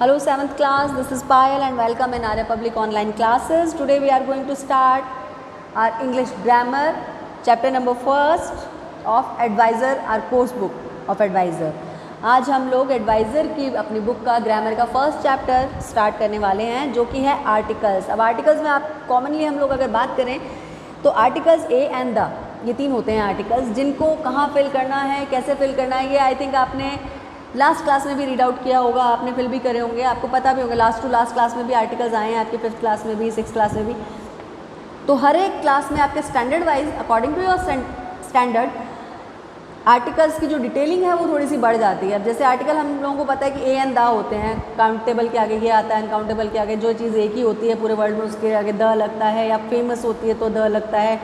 Hello 7th class, this is Payal and welcome in Arya Public online classes. Today we are going to start our English grammar chapter number 1st of advisor, our course book of advisor. आज हम लोग adviser की अपनी book का grammar का first chapter start करने वाले हैं जो कि है आर्टिकल्स. अब आर्टिकल्स में आप कॉमनली हम लोग अगर बात करें तो आर्टिकल्स ए एंड द, ये तीन होते हैं आर्टिकल्स जिनको कहाँ फिल करना है, कैसे फिल करना है, ये आई थिंक आपने लास्ट क्लास में भी रीड आउट किया होगा, आपने फिल भी करे होंगे, आपको पता भी होगा. लास्ट टू लास्ट क्लास में भी आर्टिकल्स आए हैं, आपके 5th क्लास में भी, 6th क्लास में भी. तो हर एक क्लास में आपके standard wise according to your standard articles की जो डिटेलिंग है वो थोड़ी सी बढ़ जाती है. अब जैसे आर्टिकल हम लोगों को पता है कि ए एंड द होते हैं, काउंटेबल के आगे ये आता है, अनकाउंटेबल के आगे जो चीज़ एक ही होती है पूरे वर्ल्ड में उसके आगे द लगता है, या फेमस होती है तो द लगता है,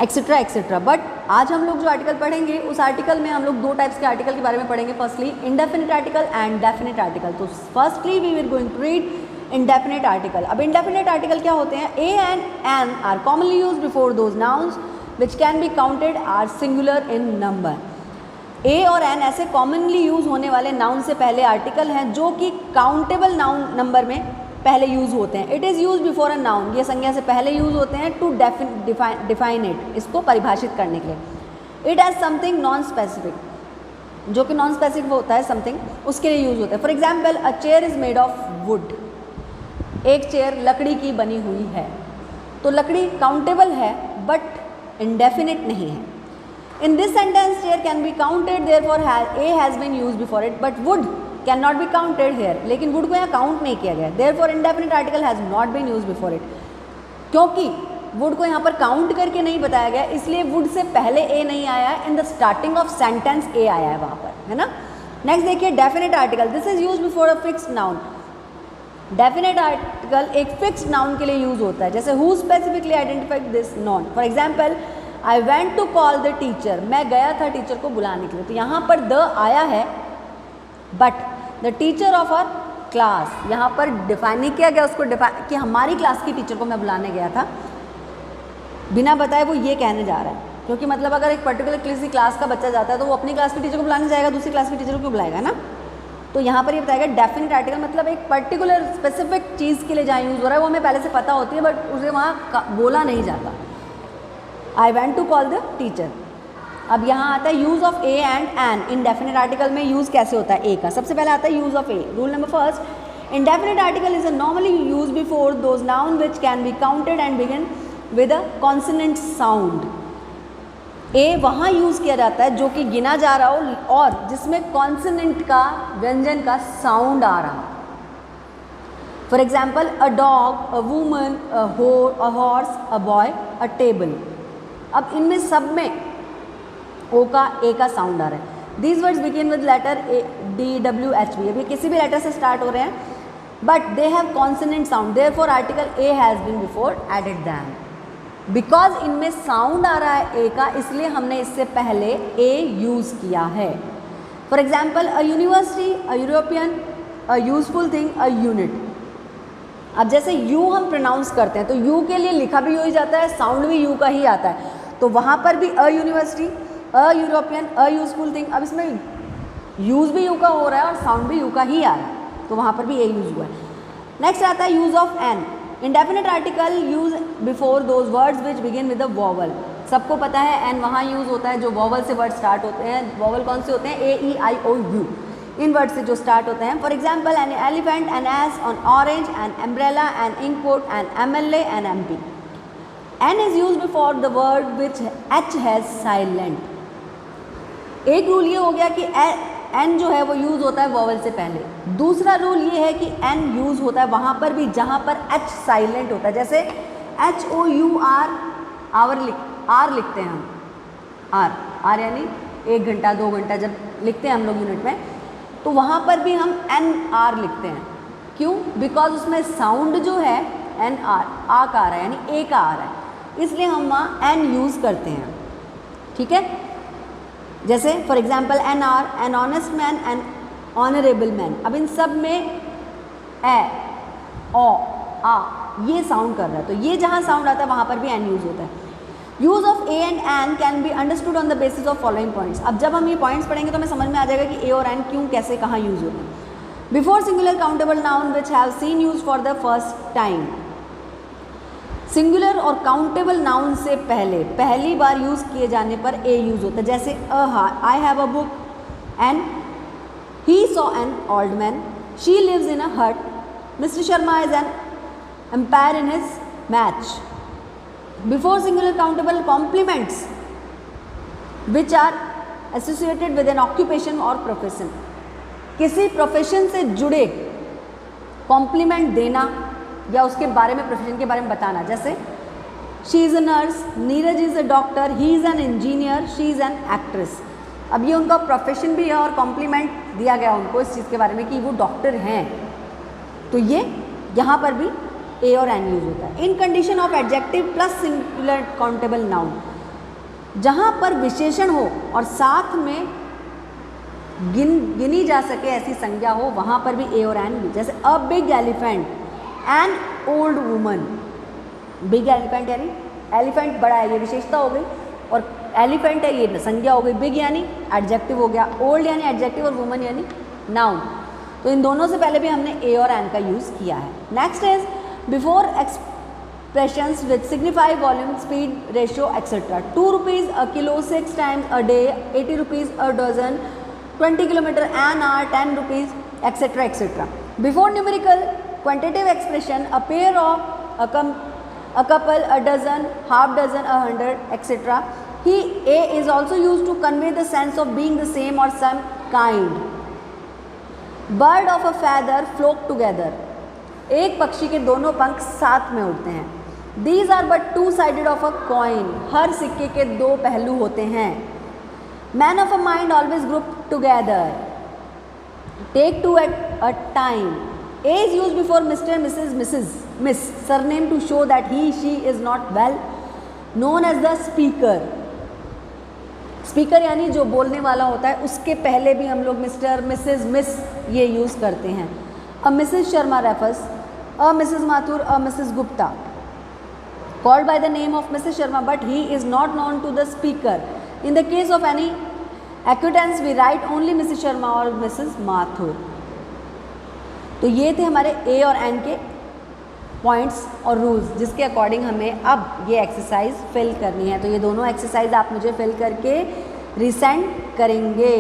एक्सेट्रा एक्सेट्रा. बट आज हम लोग जो आर्टिकल पढ़ेंगे उस आर्टिकल में हम लोग दो टाइप्स के आर्टिकल के बारे में पढ़ेंगे. Firstly indefinite article and definite article. तो firstly we will going to read indefinite article. अब इंडेफिनिट आर्टिकल क्या होते हैं? A and an are commonly use before those nouns which can be counted are singular in number. A और an ऐसे commonly use होने वाले noun से पहले आर्टिकल हैं जो कि काउंटेबल नाउन नंबर में पहले यूज़ होते हैं. It is use before a noun, ये संज्ञा से पहले यूज़ होते हैं टू डिफाइन इट, इसको परिभाषित करने के लिए. It has something non specific, जो कि नॉन स्पेसिफिक होता है समथिंग, उसके लिए यूज़ होता है. For example a chair is made of would. एक चेयर लकड़ी की बनी हुई है. तो लकड़ी काउंटेबल है बट इंडेफिनिट नहीं है. In this sentence chair can be counted, therefore a has been use before it, but wood can not be counted here. लेकिन वुड को यहाँ काउंट नहीं किया गया. Therefore indefinite article has not been use before it. क्योंकि wood को यहाँ पर काउंट करके नहीं बताया गया, इसलिए वुड से पहले ए नहीं आया है. In the starting of sentence a आया है वहाँ पर, है ना. नेक्स्ट देखिए definite article. This is use before a fixed noun. Definite article एक फिक्स्ड नाउन के लिए यूज होता है. जैसे who specifically identified this noun. For example I went to call the teacher. मैं गया था टीचर को बुलाने के लिए. तो यहाँ पर द आया है but the teacher of our class, यहाँ पर डिफाइन नहीं किया गया उसको, डिफाइन कि हमारी क्लास की टीचर को मैं बुलाने गया था. बिना बताए वो ये कहने जा रहा है. क्योंकि मतलब अगर एक पर्टिकुलर किसी क्लास का बच्चा जाता है तो वो अपनी क्लास की टीचर को बुलाने जाएगा, दूसरी क्लास की टीचर को क्यों बुलाएगा ना. तो यहाँ पर ये बताएगा डेफिनेट आर्टिकल मतलब एक पर्टिकुलर स्पेसिफिक चीज़ के लिए जहाँ यूज़ हो रहा है वो हमें पहले से पता होती है बट उसे वहाँ बोला नहीं जाता. I went to call the teacher. अब यहाँ आता है use of a and an. Indefinite article में यूज़ कैसे होता है ए का? सबसे पहले आता है use of a. Rule number first, indefinite article is normally use before those noun which can be counted and begin with a consonant sound. A वहाँ यूज़ किया जाता है जो कि गिना जा रहा हो और जिसमें कॉन्सोनेंट का, व्यंजन का साउंड आ रहा हो. For example a dog, a woman, a horse, a boy, a table. अब इनमें सब में ओ का, ए का साउंड आ रहा है. These words begin with letter A, D, W, H, B. अभी किसी भी लेटर से स्टार्ट हो रहे हैं but they have consonant sound. Therefore article A has been before added them. Because इनमें साउंड आ रहा है ए का, इसलिए हमने इससे पहले ए यूज़ किया है. For example a university, a European, a useful thing, a unit. अब जैसे यू हम प्रोनाउंस करते हैं तो यू के लिए लिखा भी यू ही जाता है, साउंड भी यू का ही आता है. तो वहाँ पर भी a university, a European, a useful thing. अब इसमें यूज़ भी यू का हो रहा है और साउंड भी यू का ही आ रहा है, तो वहाँ पर भी ए यूज़ हुआ है. नेक्स्ट आता है use of an. Indefinite article use before those words which begin with a vowel. सबको पता है एन वहाँ यूज़ होता है जो वॉवल से वर्ड स्टार्ट होते हैं. वॉवल कौन से होते हैं? ए, ई, आई, ओ, यू. इन वर्ड से जो स्टार्ट होते हैं. For example an elephant, an ass, an orange, an umbrella, an ink pot, an MLA, an MP. An is use before the word which H has silent. एक rule ये हो गया कि N जो है वो यूज़ होता है वॉवल से पहले. दूसरा रूल ये है कि एन यूज़ होता है वहाँ पर भी जहाँ पर एच साइलेंट होता है. जैसे HOUR, आर लिखते हैं हम. आर यानी 1 घंटा 2 घंटा जब लिखते हैं हम लोग यूनिट में, तो वहाँ पर भी हम NR लिखते हैं. क्यों? बिकॉज उसमें साउंड जो है NR, आ का आ रहा है यानी ए का आ रहा है, इसलिए हम वहाँ एन यूज़ करते हैं. ठीक है. जैसे for example NR, an honest man, N honourable man. अब इन सब में ए, ओ, आ ये साउंड कर रहा है, तो ये जहाँ साउंड आता है वहाँ पर भी एन यूज़ होता है. Use of a and an can be understood on the basis of following points. अब जब हम ये पॉइंट्स पढ़ेंगे तो हमें समझ में आ जाएगा कि ए और एन क्यों, कैसे, कहाँ यूज़ होते हैं. Before singular countable noun which have seen use for the first time. Singular और काउंटेबल नाउन से पहले पहली बार यूज किए जाने पर ए यूज होता है, जैसे I have a book and he saw an old man, she lives in a hut, Mr Sharma is an umpire in his match. Before singular countable compliments which are associated with an occupation और profession, किसी profession से जुड़े complement देना या उसके बारे में, profession के बारे में बताना, जैसे she is a nurse, Neeraj is a doctor, he is an engineer, she is an actress. अब ये उनका प्रोफेशन भी है और कॉम्प्लीमेंट दिया गया उनको इस चीज़ के बारे में कि वो डॉक्टर हैं, तो ये यहाँ पर भी ए और एन यूज होता है। In condition of adjective plus singular countable noun, जहाँ पर विशेषण हो और साथ में गिनी जा सके ऐसी संज्ञा हो, वहाँ पर भी ए और एन भी, जैसे a big elephant, an old woman. Big elephant यानी एलिफेंट बड़ा है, ये विशेषता हो गई, और एलिफेंट है ये संज्ञा हो गई, बिग यानी एडजेक्टिव हो गया, ओल्ड यानी एडजेक्टिव और वुमन यानी नाउन। तो इन दोनों से पहले भी हमने ए और एन का यूज़ किया है। Next is before expressions with signify volume, speed, ratio etcetera. 2 rupees a kilo, 6 times a day, 80 rupees a dozen, 20 kilometer an hour, 10 rupees, etc. etc. Before numerical quantitative expression, a pair of, a couple, a dozen, half dozen, 100, etc. A is also used to convey the sense of being the same or some kind. Bird of a feather flock together. एक पक्षी के दोनों पंख साथ में उड़ते हैं। These are but two sided of a coin. हर सिक्के के दो पहलू होते हैं। Man of a mind always group together. Take two at a time. A is used before Mr., Mrs., Mrs., Miss, surname to show that he, she is not well known as the speaker. Speaker यानी जो बोलने वाला होता है, उसके पहले भी हम लोग मिस्टर, मिसेज, मिस ये यूज़ करते हैं। A Mrs Sharma refers a Mrs Mathur, a Mrs Gupta called by the name of Mrs. Sharma, but he is not known to the speaker. In the case of any acquaintance, we write only Mrs. Sharma or Mrs. Mathur. तो ये थे हमारे ए और N के points और rules, जिसके according हमें अब ये एक्सरसाइज फिल करनी है। तो ये दोनों एक्सरसाइज आप मुझे फिल करके रिसेंड करेंगे,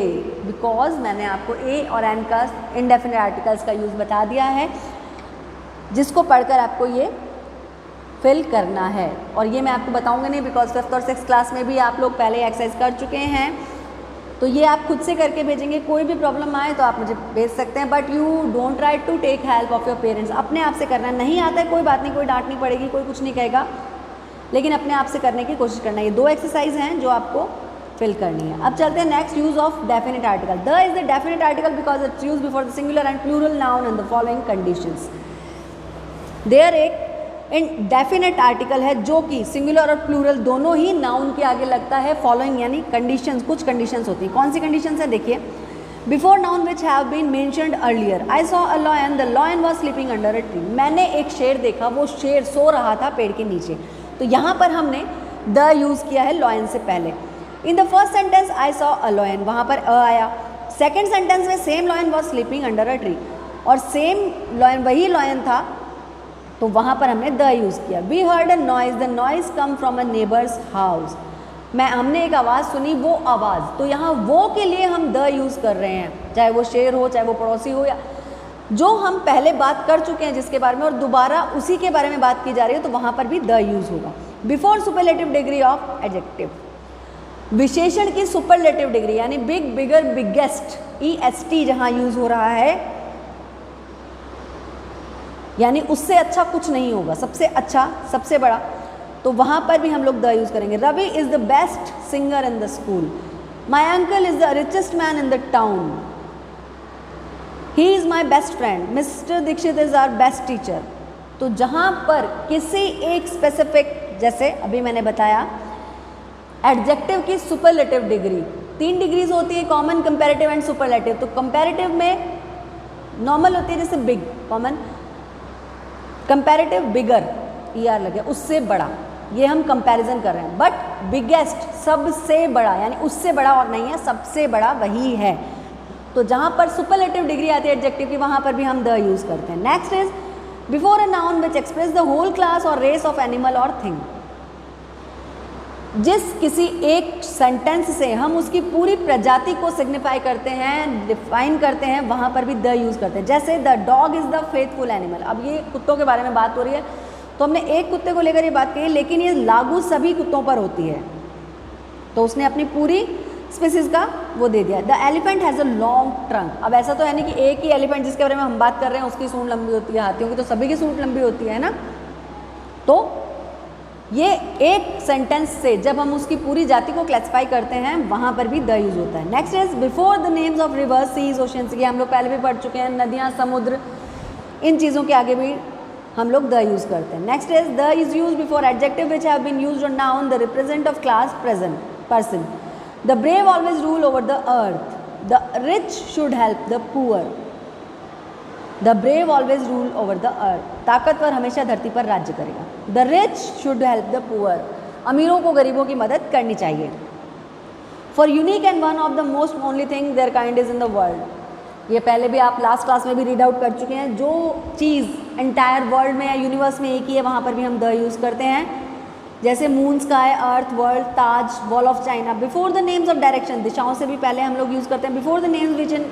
बिकॉज मैंने आपको ए और एन का इंडेफिनिट आर्टिकल्स का यूज़ बता दिया है, जिसको पढ़कर आपको ये फिल करना है। और ये मैं आपको बताऊंगा नहीं, बिकॉज 5th और 6th क्लास में भी आप लोग पहले एक्सरसाइज कर चुके हैं, तो ये आप खुद से करके भेजेंगे। कोई भी प्रॉब्लम आए तो आप मुझे भेज सकते हैं, but you don't try to take help of your parents. अपने आप से करना, नहीं आता है कोई बात नहीं, कोई डांट नहीं पड़ेगी, कोई कुछ नहीं कहेगा, लेकिन अपने आप से करने की कोशिश करना। ये 2 एक्सरसाइज हैं जो आपको फिल करनी है। अब चलते हैं next, use of definite article. The is the definite article because its use before the singular and plural noun in the following conditions. There एक डेफिनेट आर्टिकल है जो कि सिंगुलर और प्लूरल दोनों ही नाउन के आगे लगता है। फॉलोइंग यानी कंडीशंस, कुछ कंडीशंस होती हैं। कौन सी कंडीशंस है देखिए। Before noun which have been mentioned earlier, I saw a lion, the lion was sleeping under a tree. मैंने एक शेर देखा, वो शेर सो रहा था पेड़ के नीचे। तो यहाँ पर हमने द यूज़ किया है लॉयन से पहले। In the first sentence I saw a lion, वहाँ पर अ आया। सेकेंड सेंटेंस में same lion was sleeping under a tree, और सेम लॉयन वही लॉयन था, तो वहाँ पर हमने द यूज़ किया। We heard a noise, the noise come from a neighbour's house. हमने एक आवाज़ सुनी, वो आवाज़, तो यहाँ वो के लिए हम द यूज़ कर रहे हैं, चाहे वो शेर हो, चाहे वो पड़ोसी हो, या जो हम पहले बात कर चुके हैं जिसके बारे में, और दोबारा उसी के बारे में बात की जा रही है, तो वहाँ पर भी द यूज़ होगा। Before superlative degree of adjective, विशेषण की सुपरलेटिव डिग्री यानी बिग, बिगर, बिगेस्ट, EST जहाँ यूज़ हो रहा है, यानी उससे अच्छा कुछ नहीं होगा, सबसे अच्छा, सबसे बड़ा, तो वहाँ पर भी हम लोग द यूज़ करेंगे। Ravi is the best singer in the school, my uncle is the richest man in the town, he is my best friend, mister Dikshit is our best teacher. तो जहाँ पर किसी एक स्पेसिफिक, जैसे अभी मैंने बताया एडजेक्टिव की सुपरलेटिव डिग्री 3 डिग्रीज होती है, कॉमन, कंपैरेटिव एंड सुपरलेटिव। तो कंपैरेटिव में नॉर्मल होती है, जैसे बिग, कॉमन, कंपैरेटिव बिगर, ER लगे, उससे बड़ा, ये हम कंपैरिजन कर रहे हैं। बट बिगेस्ट सबसे बड़ा, यानी उससे बड़ा और नहीं है, सबसे बड़ा वही है। तो जहाँ पर सुपरलेटिव डिग्री आती है एडजेक्टिव की वहाँ पर भी हम द यूज़ करते हैं। Next is before a noun which express the whole class और रेस ऑफ एनिमल और थिंग। जिस किसी एक सेंटेंस से हम उसकी पूरी प्रजाति को सिग्निफाई करते हैं, डिफाइन करते हैं, वहाँ पर भी द यूज़ करते हैं। जैसे the dog is the faithful animal. अब ये कुत्तों के बारे में बात हो रही है तो हमने एक कुत्ते को लेकर ये बात कही, लेकिन ये लागू सभी कुत्तों पर होती है, तो उसने अपनी पूरी स्पीसीज का वो दे दिया। The elephant has a long trunk. अब ऐसा तो है नहीं कि एक ही एलिफेंट जिसके बारे में हम बात कर रहे हैं उसकी सूंड लंबी होती है, हाथियों की तो सभी की सूंड लंबी होती है ना। तो ये एक सेंटेंस से जब हम उसकी पूरी जाति को क्लासिफाई करते हैं वहाँ पर भी द यूज़ होता है। Next is before the names of rivers, seas, oceans, ये हम लोग पहले भी पढ़ चुके हैं, नदियाँ, समुद्र, इन चीज़ों के आगे भी हम लोग द यूज़ करते हैं। Next is the is use before adjective which have been used on noun the represent of class present person. The brave always rule over the earth, the rich should help the poor. The brave always rule over the earth, ताकतवर हमेशा धरती पर राज्य करेगा। The rich should help the poor, अमीरों को गरीबों की मदद करनी चाहिए। For unique and one of the most only thing their kind is in the world. ये पहले भी आप लास्ट क्लास में भी रीड आउट कर चुके हैं। जो चीज़ एंटायर वर्ल्ड में या यूनिवर्स में एक ही है वहाँ पर भी हम द यूज़ करते हैं। जैसे moon, sky, earth, world, Taj, wall of China. Before the names of direction, दिशाओं से भी पहले हम लोग यूज़ करते हैं। Before the names which in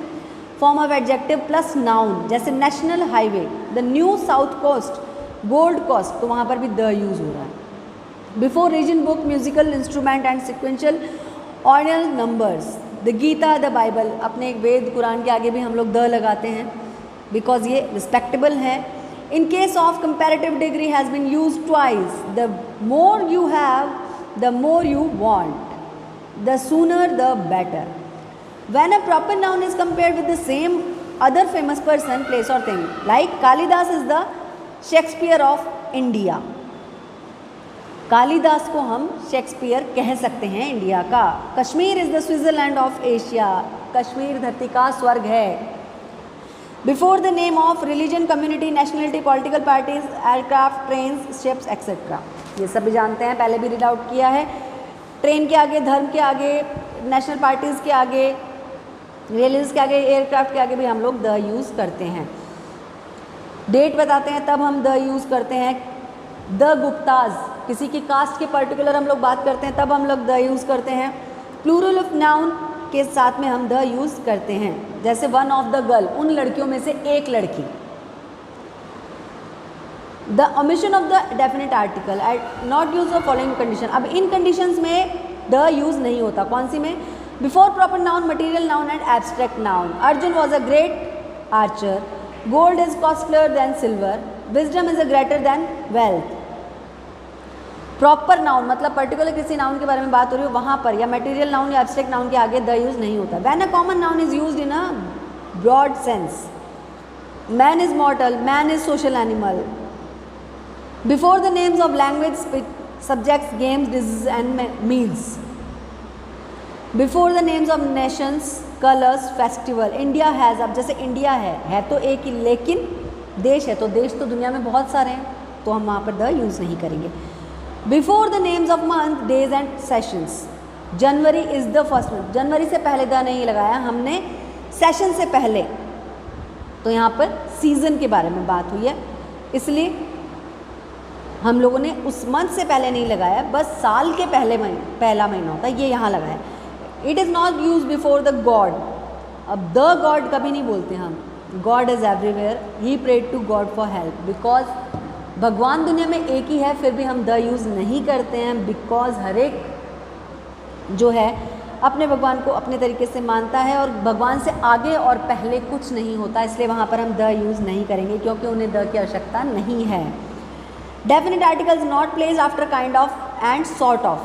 form of adjective plus noun, जैसे national highway, the new south coast, gold coast, तो वहाँ पर भी द यूज़ हो रहा है। Before region, book, musical instrument and sequential ordinal numbers, the Gita, the Bible. अपने एक वेद कुरान के आगे भी हम लोग द लगाते हैं बिकॉज ये रिस्पेक्टेबल है। In case of comparative degree has been use twice, the more you have the more you want, the sooner the better. When a proper noun is compared with the same other famous person, place or thing, like Kalidas is the Shakespeare of India. Kalidas को हम Shakespeare कह सकते हैं India का। Kashmir is the Switzerland of Asia, Kashmir धरती का स्वर्ग है। Before the name of religion, community, nationality, political parties, aircraft, trains, ships etcetera, ये सब भी जानते हैं, पहले भी रीड आउट किया है। ट्रेन के आगे, धर्म के आगे, नेशनल पार्टीज़ के आगे, रेलवेज के आगे, एयरक्राफ्ट के आगे भी हम लोग द यूज़ करते हैं। डेट बताते हैं तब हम द यूज़ करते हैं। द गुप्ताज, किसी की कास्ट के पर्टिकुलर हम लोग बात करते हैं तब हम लोग द यूज़ करते हैं। प्लूरल ऑफ नाउन के साथ में हम द यूज़ करते हैं, जैसे वन ऑफ द गर्ल, उन लड़कियों में से एक लड़की। The omission of the definite article, not use of following condition. अब इन कंडीशंस में द यूज़ नहीं होता, कौन सी में? Before proper noun, material noun and abstract noun. Arjun was a great archer, gold is costlier than silver, wisdom is a greater than wealth. Proper noun मतलब particular किसी नाउन के बारे में बात हो रही हो वहाँ पर, या मटेरियल नाउन या एब्स्ट्रैक्ट नाउन के आगे द यूज़ नहीं होता। When a common noun is used in a broad sense, man is mortal, man is social animal. Before the names of language, subjects, games, disease and meals. Before the names of nations, colours, festival. India has, अब जैसे India है तो एक ही, लेकिन देश है तो देश तो दुनिया में बहुत सारे हैं, तो हम वहाँ पर द यूज़ नहीं करेंगे। Before the names of month, days and seasons. January is the first month, जनवरी से पहले द नहीं लगाया हमने, सेशन से पहले, तो यहाँ पर सीज़न के बारे में बात हुई है इसलिए हम लोगों ने उस मंथ से पहले नहीं लगाया, बस साल के पहला महीना होता है ये यहाँ लगाया। It is not use before the god. अब द गॉड कभी नहीं बोलते हम, god is everywhere, he prayed to god for help. Because भगवान दुनिया में एक ही है फिर भी हम द यूज़ नहीं करते हैं, बिकॉज हर एक जो है अपने भगवान को अपने तरीके से मानता है और भगवान से आगे और पहले कुछ नहीं होता, इसलिए वहाँ पर हम द यूज़ नहीं करेंगे क्योंकि उन्हें द की आवश्यकता नहीं है। Definite articles not place after kind of and sort of,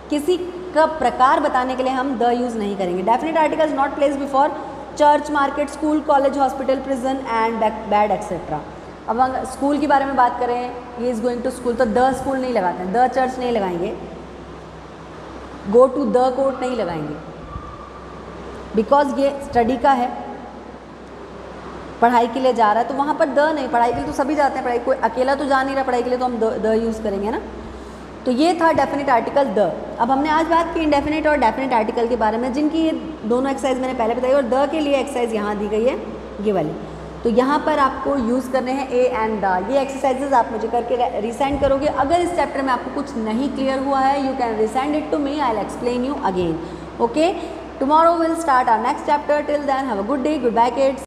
किसी का प्रकार बताने के लिए हम द यूज़ नहीं करेंगे। Definite articles not place before church, market, school, college, hospital, prison and bad etcetera. अब अगर स्कूल के बारे में बात करें, ये इज़ गोइंग टू स्कूल, तो द स्कूल नहीं लगाते हैं, द चर्च नहीं लगाएंगे, गो टू द कोर्ट नहीं लगाएंगे, बिकॉज ये स्टडी का है, पढ़ाई के लिए जा रहा है तो वहाँ पर द नहीं। पढ़ाई के लिए तो सभी जाते हैं, पढ़ाई कोई अकेला तो जा नहीं रहा पढ़ाई के लिए, तो हम द यूज़ करेंगे ना। तो ये था डेफिनेट आर्टिकल द। अब हमने आज बात की इंडेफिनेट और डेफिनेट आर्टिकल के बारे में, जिनकी ये दोनों एक्सरसाइज मैंने पहले बताई, और द के लिए एक्सरसाइज यहाँ दी गई है ये वाली। तो यहाँ पर आपको यूज़ करने हैं ए एंड द। ये एक्सरसाइजेज आप मुझे करके रिसेंड करोगे। अगर इस चैप्टर में आपको कुछ नहीं क्लियर हुआ है, you can resend it to me, I will explain you again. Okay, tomorrow will start our next chapter. Till then have a good day, good bye kids.